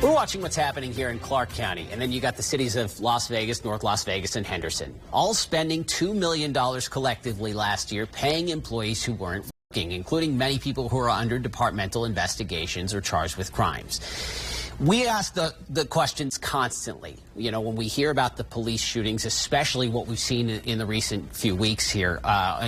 We're watching what's happening here in Clark County, and then you got the cities of Las Vegas, North Las Vegas, and Henderson, all spending $2 million collectively last year paying employees who weren't working, including many people who are under departmental investigations or charged with crimes. We ask the questions constantly, when we hear about the police shootings, especially what we've seen in the recent few weeks here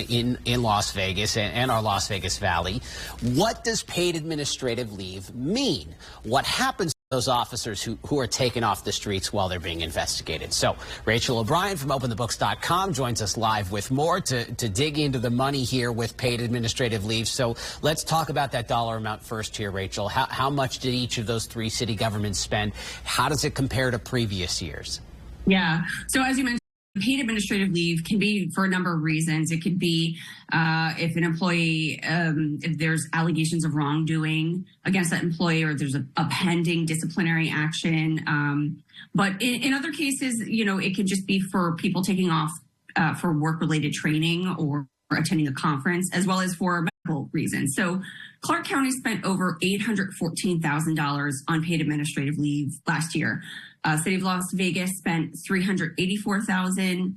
in Las Vegas and our Las Vegas Valley. What does paid administrative leave mean? What happens to those officers who are taken off the streets while they're being investigated? So Rachel O'Brien from OpenTheBooks.com joins us live with more to dig into the money here with paid administrative leave. So let's talk about that dollar amount first here, Rachel. How much did each of those three city governments spend? How does it compare to previous years? Yeah. So as you mentioned, paid administrative leave can be for a number of reasons. It could be if an employee, if there's allegations of wrongdoing against that employee, or there's a pending disciplinary action. But in other cases, it could just be for people taking off for work-related training or attending a conference, as well as for medical reasons. So Clark County spent over $814,000 on paid administrative leave last year. City of Las Vegas spent $384,000.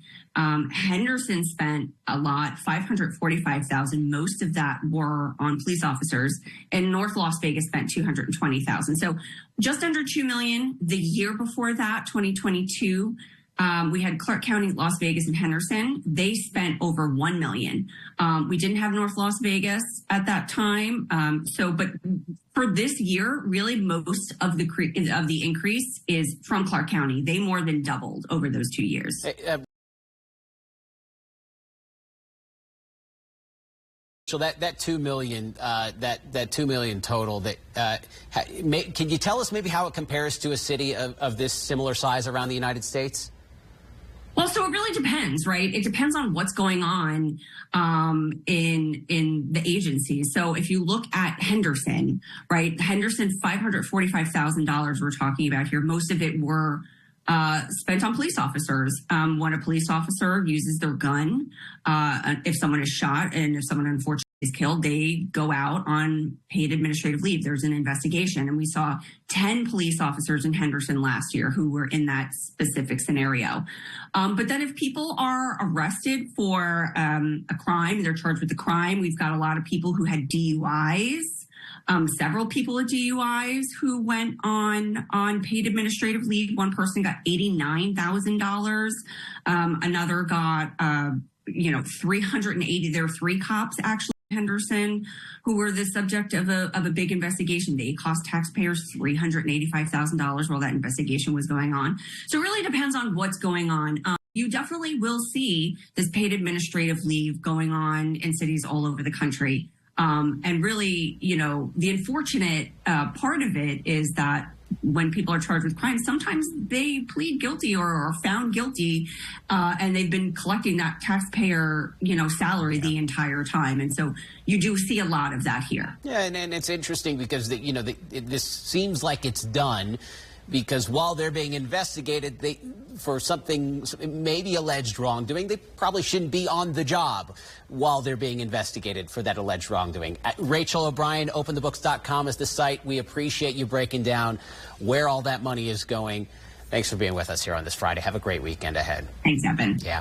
Henderson spent a lot, $545,000. Most of that were on police officers. And North Las Vegas spent $220,000. So just under $2 million. The year before that, 2022, we had Clark County, Las Vegas, and Henderson. They spent over $1 million. We didn't have North Las Vegas at that time. But for this year, really most of the increase is from Clark County. They more than doubled over those 2 years. So that $2 million, that $2 million total, can you tell us maybe how it compares to a city of this similar size around the United States? Well, so it really depends, right? It depends on what's going on in the agency. So if you look at Henderson, right? Henderson, $545,000 we're talking about here. Most of it were spent on police officers. When a police officer uses their gun, if someone is shot and if someone unfortunately is killed, they go out on paid administrative leave. There's an investigation. And we saw 10 police officers in Henderson last year who were in that specific scenario. But then if people are arrested for a crime, they're charged with a crime. We've got a lot of people who had DUIs. Several people with DUIs who went on paid administrative leave. One person got $89,000. Another got, 380. There were 3 cops actually in Henderson who were the subject of a big investigation. They cost taxpayers $385,000 while that investigation was going on. So it really depends on what's going on. You definitely will see this paid administrative leave going on in cities all over the country. And really, the unfortunate part of it is that when people are charged with crimes, sometimes they plead guilty or are found guilty, and they've been collecting that taxpayer, salary the entire time. And so you do see a lot of that here. Yeah, and it's interesting because, this seems like it's done because while they're being investigated, for something maybe alleged wrongdoing, they probably shouldn't be on the job while they're being investigated for that alleged wrongdoing. Rachel O'Brien, OpenTheBooks.com is the site. We appreciate you breaking down where all that money is going. Thanks for being with us here on this Friday. Have a great weekend ahead. Thanks, Evan. Yeah.